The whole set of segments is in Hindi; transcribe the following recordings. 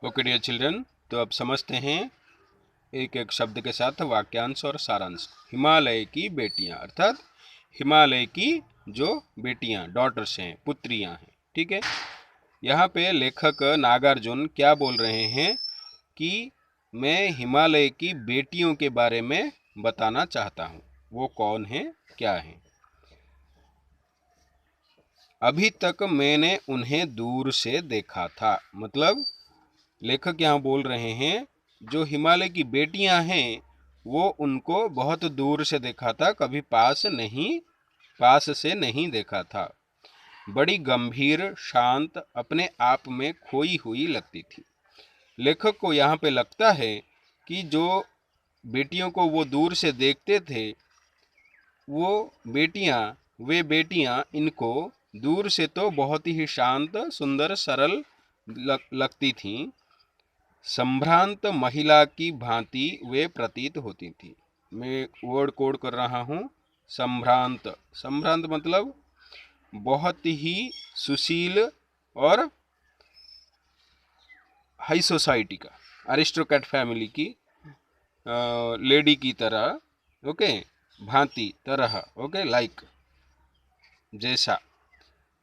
ओके डियर चिल्ड्रन, तो अब समझते हैं एक एक शब्द के साथ वाक्यांश और सारांश। हिमालय की बेटियां अर्थात हिमालय की जो बेटियां डॉटर्स हैं, पुत्रियां हैं। ठीक है, यहाँ पे लेखक नागार्जुन क्या बोल रहे हैं कि मैं हिमालय की बेटियों के बारे में बताना चाहता हूँ। वो कौन है, क्या है। अभी तक मैंने उन्हें दूर से देखा था। मतलब लेखक यहाँ बोल रहे हैं जो हिमालय की बेटियां हैं वो उनको बहुत दूर से देखा था, कभी पास से नहीं देखा था। बड़ी गंभीर, शांत, अपने आप में खोई हुई लगती थी। लेखक को यहाँ पे लगता है कि जो बेटियों को वो दूर से देखते थे वे बेटियां इनको दूर से तो बहुत ही शांत, सुंदर, सरल लगती थीं। संभ्रांत महिला की भांति वे प्रतीत होती थी। मैं वर्ड कोड कर रहा हूँ। संभ्रांत, संभ्रांत मतलब बहुत ही सुशील और हाई सोसाइटी का, अरिस्टोक्रेट फैमिली की लेडी की तरह, ओके, भांति, तरह, ओके, लाइक, जैसा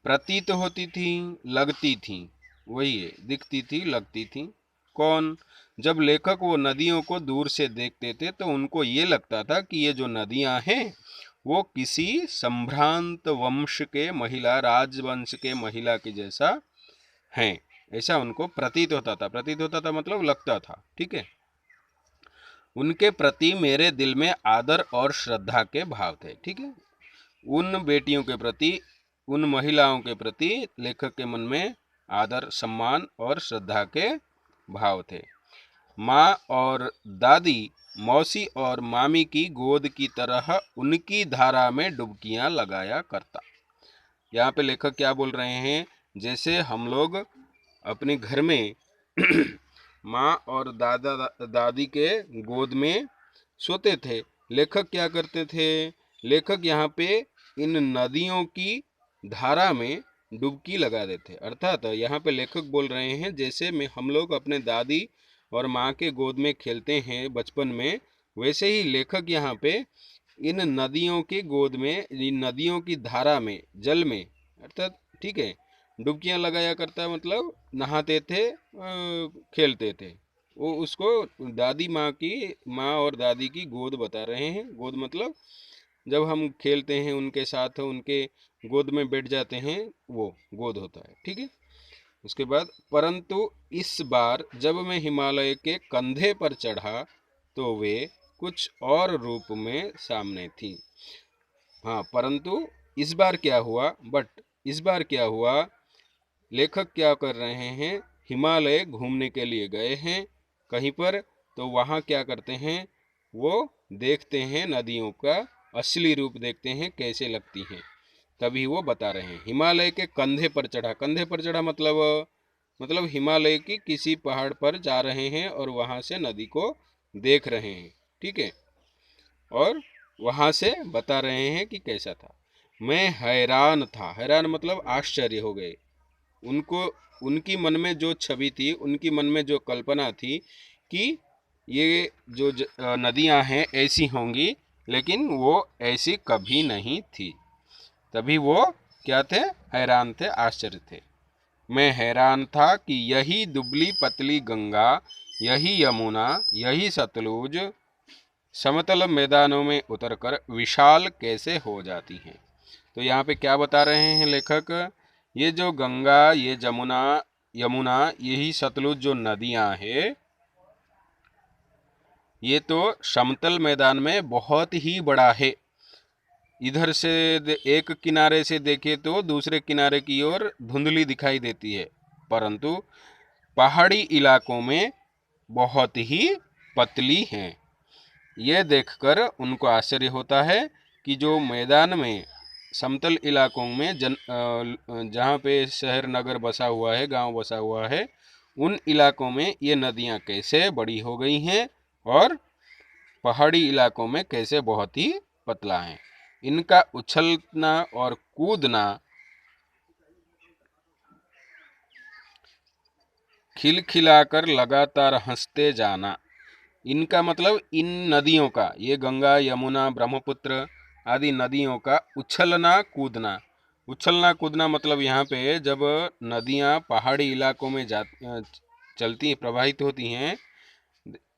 प्रतीत होती थी, लगती थी, वही है, दिखती थी, लगती थी। कौन? जब लेखक वो नदियों को दूर से देखते थे तो उनको ये लगता था कि ये जो नदियां हैं वो किसी संभ्रांत वंश के महिला, राजवंश के महिला के जैसा हैं, ऐसा उनको प्रतीत होता था। प्रतीत होता था मतलब लगता था। ठीक है, उनके प्रति मेरे दिल में आदर और श्रद्धा के भाव थे। ठीक है, उन बेटियों के प्रति, उन महिलाओं के प्रति लेखक के मन में आदर, सम्मान और श्रद्धा के भाव थे। माँ और दादी, मौसी और मामी की गोद की तरह उनकी धारा में डुबकियां लगाया करता। यहाँ पे लेखक क्या बोल रहे हैं, जैसे हम लोग अपने घर में माँ और दादी के गोद में सोते थे। लेखक क्या करते थे? लेखक यहाँ पे इन नदियों की धारा में डुबकी लगा देते। अर्थात यहाँ पे लेखक बोल रहे हैं जैसे में हम लोग अपने दादी और माँ के गोद में खेलते हैं बचपन में, वैसे ही लेखक यहाँ पे इन नदियों की गोद में, इन नदियों की धारा में, जल में, अर्थात ठीक है, डुबकियां लगाया करता, मतलब नहाते थे, खेलते थे। वो उसको माँ और दादी की गोद बता रहे हैं। गोद मतलब जब हम खेलते हैं उनके साथ, उनके गोद में बैठ जाते हैं, वो गोद होता है। ठीक है, उसके बाद परंतु इस बार जब मैं हिमालय के कंधे पर चढ़ा तो वे कुछ और रूप में सामने थी। हाँ, परंतु इस बार क्या हुआ, इस बार क्या हुआ, लेखक क्या कर रहे हैं, हिमालय घूमने के लिए गए हैं कहीं पर, तो वहाँ क्या करते हैं, वो देखते हैं नदियों का असली रूप, देखते हैं कैसे लगती हैं। तभी वो बता रहे हैं हिमालय के कंधे पर चढ़ा। कंधे पर चढ़ा मतलब हिमालय की किसी पहाड़ पर जा रहे हैं और वहाँ से नदी को देख रहे हैं। ठीक है, और वहाँ से बता रहे हैं कि कैसा था। मैं हैरान था। हैरान मतलब आश्चर्य हो गए। उनको, उनकी मन में जो छवि थी, उनकी मन में जो कल्पना थी कि ये जो नदियां हैं ऐसी होंगी, लेकिन वो ऐसी कभी नहीं थी। तभी वो क्या थे? हैरान थे, आश्चर्य थे। मैं हैरान था कि यही दुबली पतली गंगा, यही यमुना, यही सतलुज समतल मैदानों में उतरकर विशाल कैसे हो जाती हैं। तो यहाँ पे क्या बता रहे हैं लेखक, ये जो गंगा, ये यमुना, यही सतलुज जो नदियां हैं, ये तो समतल मैदान में बहुत ही बड़ा है। इधर से एक किनारे से देखे तो दूसरे किनारे की ओर धुंधली दिखाई देती है, परंतु पहाड़ी इलाकों में बहुत ही पतली हैं। यह देखकर उनको आश्चर्य होता है कि जो मैदान में, समतल इलाकों में जहाँ पे शहर नगर बसा हुआ है, गांव बसा हुआ है, उन इलाकों में ये नदियाँ कैसे बड़ी हो गई हैं और पहाड़ी इलाकों में कैसे बहुत ही पतला हैं। इनका उछलना और कूदना खिलखिलाकर लगातार हंसते जाना। इनका मतलब इन नदियों का, ये गंगा, यमुना, ब्रह्मपुत्र आदि नदियों का उछलना कूदना। उछलना कूदना मतलब यहाँ पे जब नदियाँ पहाड़ी इलाकों में चलती प्रवाहित होती हैं,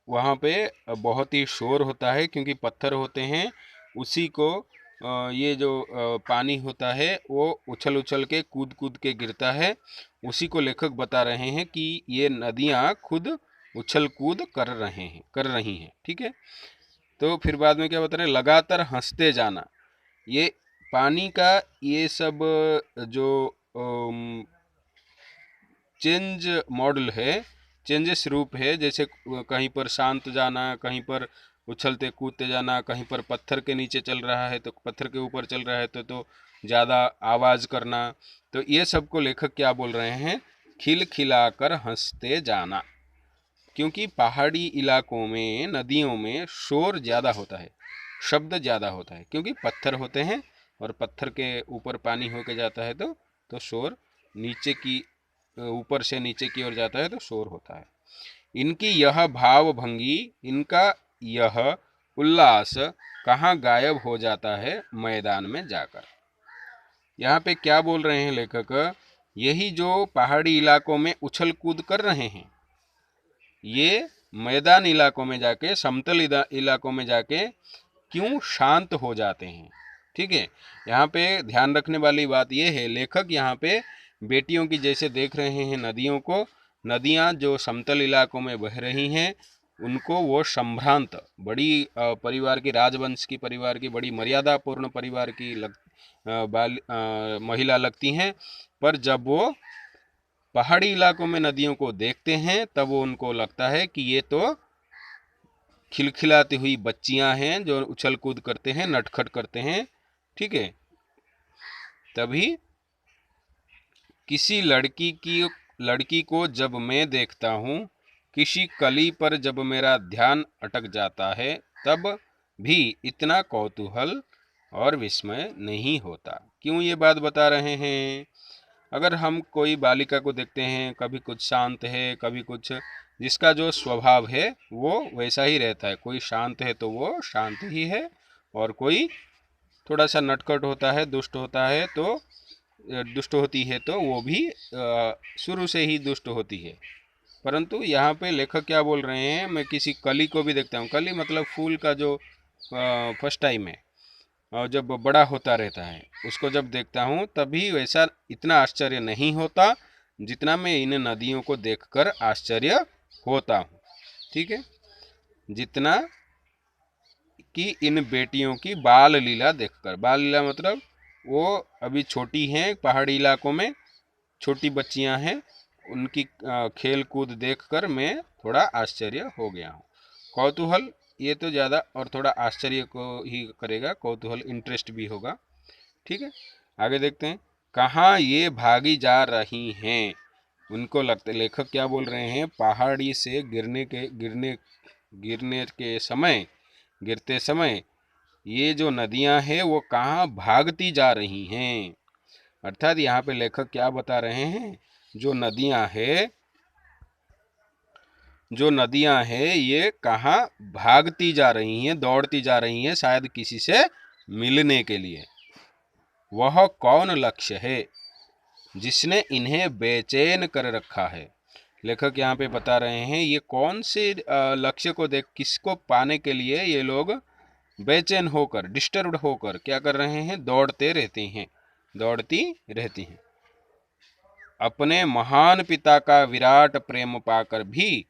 वहाँ पे बहुत ही शोर होता है क्योंकि पत्थर होते हैं। उसी को ये जो पानी होता है वो उछल उछल के कूद कूद के गिरता है। उसी को लेखक बता रहे हैं कि ये नदियाँ खुद उछल कूद कर रही हैं। ठीक है। तो फिर बाद में क्या बता रहे हैं, लगातार हंसते जाना। ये पानी का ये सब जो चेंज मॉडल है, चेंजेस रूप है, जैसे कहीं पर शांत जाना, कहीं पर उछलते कूदते जाना, कहीं पर पत्थर के नीचे चल रहा है तो पत्थर के ऊपर चल रहा है तो ज़्यादा आवाज़ करना। तो ये सब को लेखक क्या बोल रहे हैं, खिलखिलाकर हंसते जाना। क्योंकि पहाड़ी इलाकों में नदियों में शोर ज़्यादा होता है, शब्द ज़्यादा होता है, क्योंकि पत्थर होते हैं और पत्थर के ऊपर पानी होके जाता है तो शोर नीचे की, ऊपर से नीचे की ओर जाता है तो शोर होता है। इनकी यह भावभंगी, इनका यह उल्लास कहाँ गायब हो जाता है, मैदान में जाकर। यहाँ पे क्या बोल रहे हैं लेखक, यही जो पहाड़ी इलाकों में उछल कूद कर रहे हैं, ये मैदान इलाकों में जाके, समतल इलाकों में जाके क्यों शांत हो जाते हैं। ठीक है। यहाँ पे ध्यान रखने वाली बात यह है, लेखक यहाँ पे बेटियों की जैसे देख रहे हैं नदियों को, नदियाँ जो समतल इलाकों में बह रही हैं उनको वो संभ्रांत, बड़ी परिवार की, राजवंश की परिवार की, बड़ी मर्यादापूर्ण परिवार की महिला लगती हैं। पर जब वो पहाड़ी इलाकों में नदियों को देखते हैं तब वो उनको लगता है कि ये तो खिलखिलाती हुई बच्चियां हैं जो उछल कूद करते हैं, नटखट करते हैं। ठीक है। तभी किसी लड़की को जब मैं देखता हूँ, किसी कली पर जब मेरा ध्यान अटक जाता है, तब भी इतना कौतूहल और विस्मय नहीं होता। क्यों ये बात बता रहे हैं, अगर हम कोई बालिका को देखते हैं, कभी कुछ शांत है, कभी कुछ, जिसका जो स्वभाव है वो वैसा ही रहता है। कोई शांत है तो वो शांत ही है, और कोई थोड़ा सा नटखट होता है, दुष्ट होती है तो वो भी शुरू से ही दुष्ट होती है। परंतु यहाँ पे लेखक क्या बोल रहे हैं, मैं किसी कली को भी देखता हूँ, कली मतलब फूल का जो फर्स्ट टाइम है और जब बड़ा होता रहता है, उसको जब देखता हूँ तभी वैसा इतना आश्चर्य नहीं होता जितना मैं इन नदियों को देखकर आश्चर्य होता हूँ। ठीक है। जितना कि इन बेटियों की बाल लीला देखकर, बाल लीला मतलब वो अभी छोटी हैं, पहाड़ी इलाकों में छोटी बच्चियां हैं, उनकी खेल कूद देखकर मैं थोड़ा आश्चर्य हो गया हूँ। कौतूहल ये तो ज़्यादा और थोड़ा आश्चर्य को ही करेगा, कौतूहल इंटरेस्ट भी होगा। ठीक है। आगे देखते हैं, कहाँ ये भागी जा रही हैं। उनको लगता, लेखक क्या बोल रहे हैं, पहाड़ी से गिरते समय ये जो नदियां हैं वो कहाँ भागती जा रही हैं। अर्थात यहाँ पे लेखक क्या बता रहे हैं, जो नदियां हैं ये कहाँ भागती जा रही हैं, दौड़ती जा रही हैं, शायद किसी से मिलने के लिए। वह कौन लक्ष्य है जिसने इन्हें बेचैन कर रखा है। लेखक यहाँ पे बता रहे हैं ये कौन से लक्ष्य को देख, किसको पाने के लिए ये लोग बेचैन होकर, डिस्टर्ब्ड होकर क्या कर रहे हैं, दौड़ती रहती हैं। अपने महान पिता का विराट प्रेम पाकर भी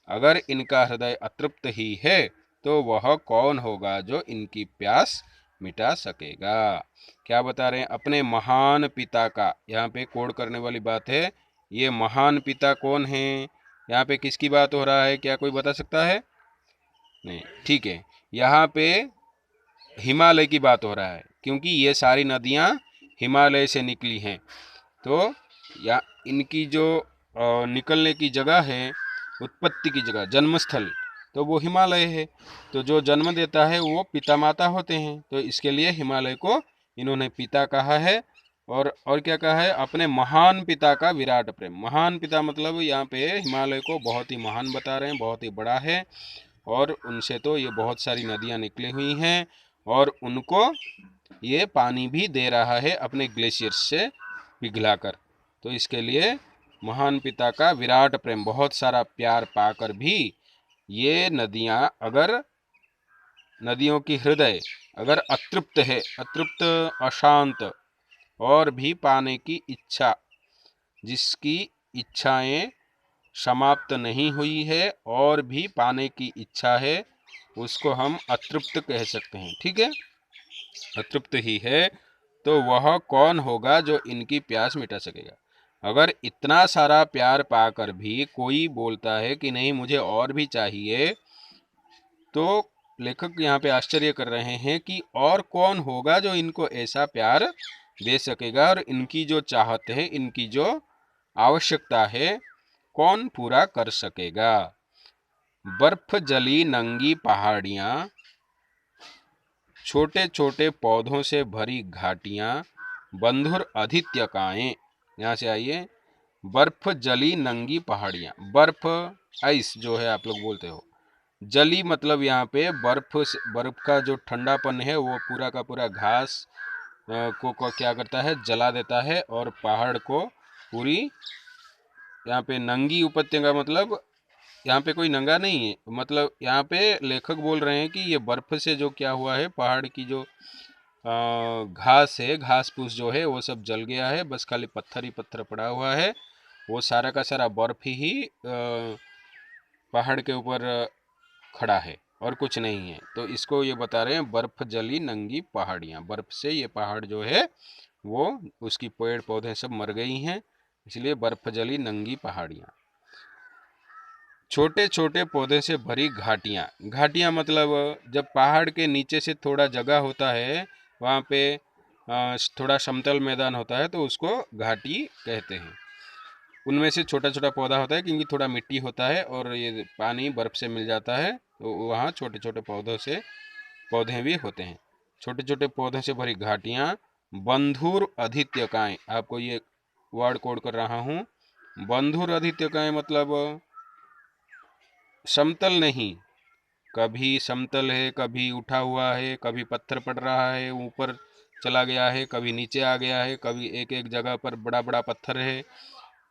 अगर इनका हृदय अतृप्त ही है तो वह कौन होगा जो इनकी प्यास मिटा सकेगा। क्या बता रहे हैं, अपने महान पिता का, यहाँ पे कोड करने वाली बात है। ये महान पिता कौन है, यहाँ पे किसकी बात हो रहा है, क्या कोई बता सकता है? नहीं। ठीक है। यहाँ पे हिमालय की बात हो रहा है, क्योंकि ये सारी नदियाँ हिमालय से निकली हैं। तो या इनकी जो निकलने की जगह है, उत्पत्ति की जगह, जन्मस्थल, तो वो हिमालय है। तो जो जन्म देता है वो पिता माता होते हैं, तो इसके लिए हिमालय को इन्होंने पिता कहा है। और क्या कहा है, अपने महान पिता का विराट प्रेम। महान पिता मतलब यहाँ पे हिमालय को बहुत ही महान बता रहे हैं, बहुत ही बड़ा है, और उनसे तो ये बहुत सारी नदियाँ निकली हुई हैं, और उनको ये पानी भी दे रहा है अपने ग्लेशियर से पिघलाकर। तो इसके लिए महान पिता का विराट प्रेम, बहुत सारा प्यार पाकर भी ये नदियाँ, अगर नदियों की हृदय अगर अतृप्त है, अतृप्त अशांत, और भी पाने की इच्छा, जिसकी इच्छाएं समाप्त नहीं हुई है और भी पाने की इच्छा है, उसको हम अतृप्त कह सकते हैं। ठीक है, अतृप्त ही है, तो वह कौन होगा जो इनकी प्यास मिटा सकेगा। अगर इतना सारा प्यार पाकर भी कोई बोलता है कि नहीं मुझे और भी चाहिए, तो लेखक यहाँ पे आश्चर्य कर रहे हैं कि और कौन होगा जो इनको ऐसा प्यार दे सकेगा, और इनकी जो चाहत है, इनकी जो आवश्यकता है, कौन पूरा कर सकेगा। बर्फ जली नंगी पहाड़ियाँ, छोटे छोटे पौधों से भरी घाटियाँ, बंधुर आदित्यकाएं। यहाँ से आइए, बर्फ जली नंगी पहाड़ियाँ। बर्फ, आइस जो है आप लोग बोलते हो, जली मतलब यहाँ पे बर्फ का जो ठंडापन है वो पूरा का पूरा घास को क्या करता है, जला देता है, और पहाड़ को पूरी, यहाँ पे नंगी उपत्यका मतलब यहाँ पे कोई नंगा नहीं है, मतलब यहाँ पे लेखक बोल रहे हैं कि ये बर्फ से जो क्या हुआ है, पहाड़ की जो घास है, घास फूस जो है वो सब जल गया है, बस खाली पत्थर ही पत्थर पड़ा हुआ है। वो सारा का सारा बर्फ ही पहाड़ के ऊपर खड़ा है और कुछ नहीं है। तो इसको ये बता रहे हैं बर्फ जली नंगी पहाड़ियाँ। बर्फ से ये पहाड़ जो है वो, उसकी पेड़ पौधे सब मर गई हैं, इसलिए बर्फ जली नंगी पहाड़ियाँ। छोटे छोटे पौधे से भरी घाटियाँ। घाटियाँ मतलब जब पहाड़ के नीचे से थोड़ा जगह होता है, वहाँ पे थोड़ा समतल मैदान होता है, तो उसको घाटी कहते हैं। उनमें से छोटा छोटा पौधा होता है, क्योंकि थोड़ा मिट्टी होता है और ये पानी बर्फ से मिल जाता है, तो वहाँ छोटे छोटे पौधे भी होते हैं। छोटे छोटे पौधों से भरी घाटियाँ, बंधुर आदित्यकाएँ। आपको ये वर्ड कोड कर रहा हूँ। बंधुर आदित्यकाएँ मतलब समतल नहीं, कभी समतल है, कभी उठा हुआ है, कभी पत्थर पड़ रहा है ऊपर चला गया है, कभी नीचे आ गया है, कभी एक एक जगह पर बड़ा बड़ा पत्थर है,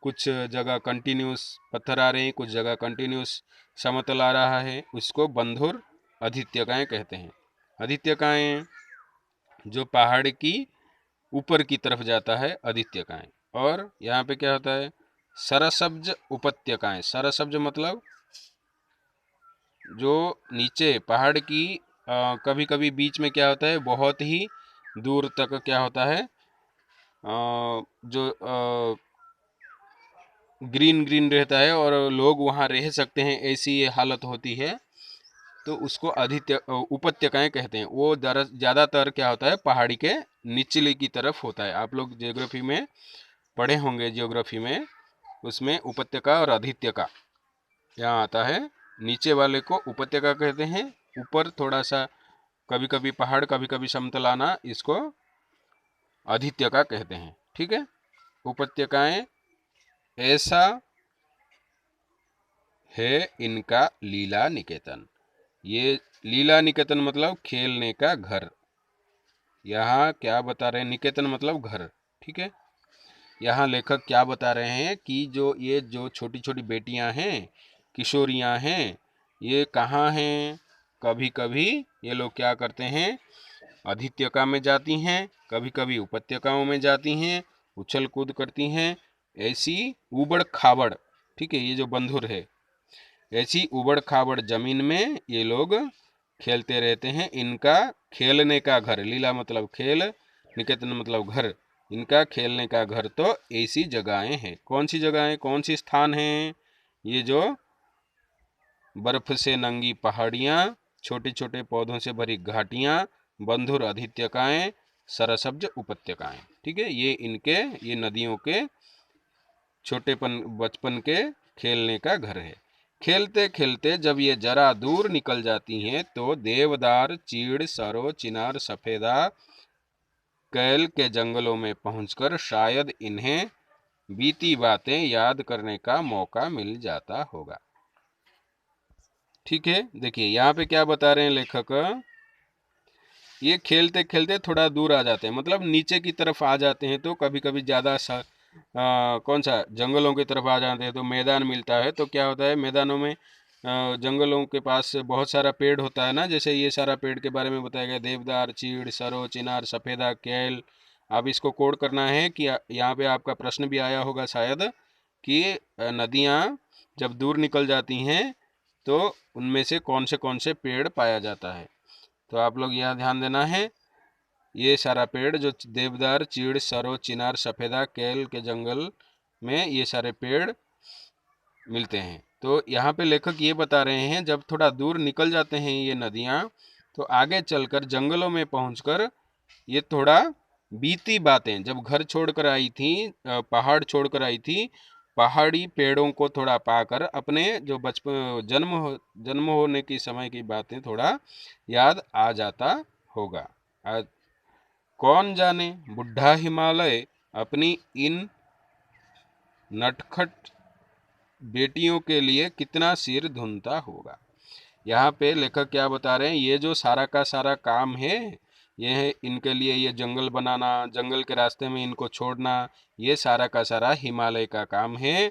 कुछ जगह कंटिन्यूस पत्थर आ रहे हैं, कुछ जगह कंटिन्यूस समतल आ रहा है, उसको बंधुर आदित्यकाएँ कहते हैं। आदित्यकाएँ जो पहाड़ की ऊपर की तरफ जाता है, आदित्यकाएँ। और यहाँ पे क्या होता है, सरसब्ज उपत्यकाएँ। सरसब्ज मतलब जो नीचे पहाड़ की कभी कभी बीच में क्या होता है, बहुत ही दूर तक क्या होता है, जो ग्रीन ग्रीन रहता है और लोग वहाँ रह सकते हैं, ऐसी ये हालत होती है, तो उसको उपत्यकाएं कहते हैं। वो ज़्यादातर क्या होता है, पहाड़ी के निचले की तरफ होता है। आप लोग ज्योग्राफी में पढ़े होंगे, ज्योग्राफी में उसमें उपत्यका और अधित्यका यहाँ आता है। नीचे वाले को उपत्यका कहते हैं, ऊपर थोड़ा सा कभी कभी पहाड़, कभी कभी समतल आना, इसको अधित्यका कहते हैं। ठीक है, उपत्यकाएं, ऐसा है इनका लीला निकेतन। ये लीला निकेतन मतलब खेलने का घर। यहाँ क्या बता रहे हैं, निकेतन मतलब घर। ठीक है, यहाँ लेखक क्या बता रहे हैं कि जो ये जो छोटी छोटी बेटियां हैं, किशोरियां हैं, ये कहाँ हैं, कभी कभी ये लोग क्या करते हैं, अधित्यका में जाती हैं, कभी कभी उपत्यकाओं में जाती हैं, उछल कूद करती हैं, ऐसी उबड़ खाबड़, ठीक है, ये जो बंधुर है, ऐसी उबड़ खाबड़ जमीन में ये लोग खेलते रहते हैं। इनका खेलने का घर, लीला मतलब खेल, निकेतन मतलब घर, इनका खेलने का घर तो ऐसी जगहें हैं। कौन सी जगहें, कौन सी स्थान हैं, ये जो बर्फ से नंगी पहाड़ियाँ, छोटे छोटे पौधों से भरी घाटियाँ, बंधुर अधित्यकाएँ, सरसब्ज उपत्यकाएँ। ठीक है, ये इनके, ये नदियों के छोटेपन बचपन के खेलने का घर है। खेलते खेलते जब ये जरा दूर निकल जाती हैं, तो देवदार, चीड़, सरो, चिनार, सफेदा, कैल के जंगलों में पहुंचकर शायद इन्हें बीती बातें याद करने का मौका मिल जाता होगा। ठीक है, देखिए यहाँ पे क्या बता रहे हैं लेखक, ये खेलते खेलते थोड़ा दूर आ जाते हैं, मतलब नीचे की तरफ आ जाते हैं। तो कभी कभी ज़्यादा कौन सा जंगलों की तरफ आ जाते हैं तो मैदान मिलता है। तो क्या होता है, मैदानों में जंगलों के पास बहुत सारा पेड़ होता है ना, जैसे ये सारा पेड़ के बारे में बताया गया, देवदार, चीड़, सरो, चिनार, सफेदा, केल। अब इसको कोड करना है कि यहाँ पे आपका प्रश्न भी आया होगा शायद कि नदियाँ जब दूर निकल जाती हैं तो उनमें से कौन से पेड़ पाया जाता है। तो आप लोग यहाँ ध्यान देना है, ये सारा पेड़ जो देवदार, चीड़, सरो, चिनार, सफेदा, केल के जंगल में ये सारे पेड़ मिलते हैं। तो यहाँ पे लेखक ये बता रहे हैं जब थोड़ा दूर निकल जाते हैं ये नदियाँ, तो आगे चलकर जंगलों में पहुंचकर ये थोड़ा बीती बातें, जब घर छोड़कर आई थी, पहाड़ छोड़कर आई थी, पहाड़ी पेड़ों को थोड़ा पाकर अपने जो बचपन जन्म होने की समय की बातें थोड़ा याद आ जाता होगा। कौन जाने बुढ़ा हिमालय अपनी इन नटखट बेटियों के लिए कितना सिर धुनता होगा। यहाँ पे लेखक क्या बता रहे हैं, ये जो सारा का सारा काम है, ये है इनके लिए, ये जंगल बनाना, जंगल के रास्ते में इनको छोड़ना, ये सारा का सारा हिमालय का काम है।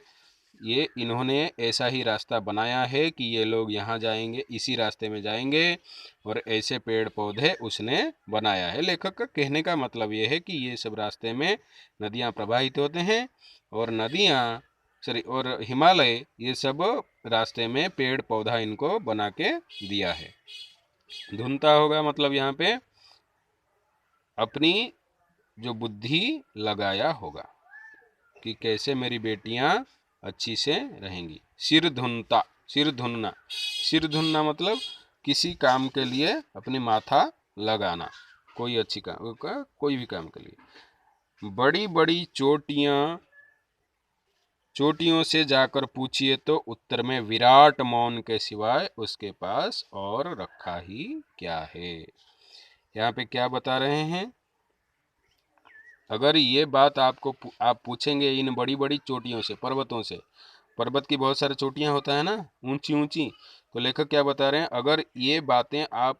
ये इन्होंने ऐसा ही रास्ता बनाया है कि ये लोग यहाँ जाएंगे, इसी रास्ते में जाएंगे, और ऐसे पेड़ पौधे उसने बनाया है। लेखक का कहने का मतलब ये है कि ये सब रास्ते में नदियाँ प्रवाहित होते हैं, और नदियाँ सॉरी और हिमालय ये सब रास्ते में पेड़ पौधा इनको बना के दिया है। धुनता होगा मतलब यहाँ पे अपनी जो बुद्धि लगाया होगा कि कैसे मेरी बेटियां अच्छी से रहेंगी। सिर धुनता, सिर धुनना, सिर धुनना मतलब किसी काम के लिए अपनी माथा लगाना, कोई अच्छी काम कोई भी काम के लिए। बड़ी बड़ी चोटियों से जाकर पूछिए तो उत्तर में विराट मौन के सिवाय उसके पास और रखा ही क्या है। यहाँ पे क्या बता रहे हैं, अगर ये बात आप पूछेंगे इन बड़ी बड़ी चोटियों से, पर्वतों से, पर्वत की बहुत सारी चोटियां होता है ना, ऊंची ऊंची, तो लेखक क्या बता रहे हैं, अगर ये बातें आप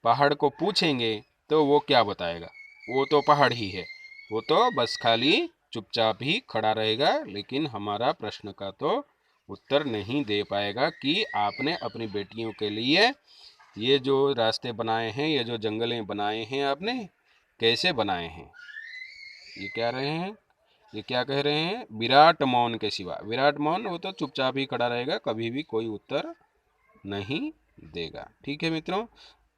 पहाड़ को पूछेंगे तो वो क्या बताएगा, वो तो पहाड़ ही है, वो तो बस खाली चुपचाप ही खड़ा रहेगा, लेकिन हमारा प्रश्न का तो उत्तर नहीं दे पाएगा कि आपने अपनी बेटियों के लिए ये जो रास्ते बनाए हैं, ये जो जंगलें बनाए हैं, आपने कैसे बनाए हैं। ये क्या रहे हैं, ये क्या कह रहे हैं, विराट मौन के सिवा। विराट मौन, वो तो चुपचाप ही खड़ा रहेगा, कभी भी कोई उत्तर नहीं देगा। ठीक है मित्रों,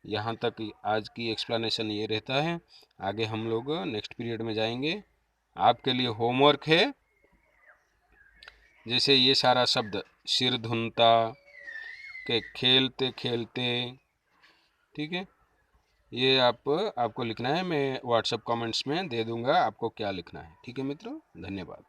यहाँ तक आज की एक्सप्लेनेशन ये रहता है। आगे हम लोग नेक्स्ट पीरियड में जाएंगे। आपके लिए होमवर्क है, जैसे ये सारा शब्द सिर धुनता के खेलते खेलते, ठीक है, ये आपको लिखना है। मैं व्हाट्सएप कमेंट्स में दे दूंगा आपको क्या लिखना है। ठीक है मित्रों, धन्यवाद।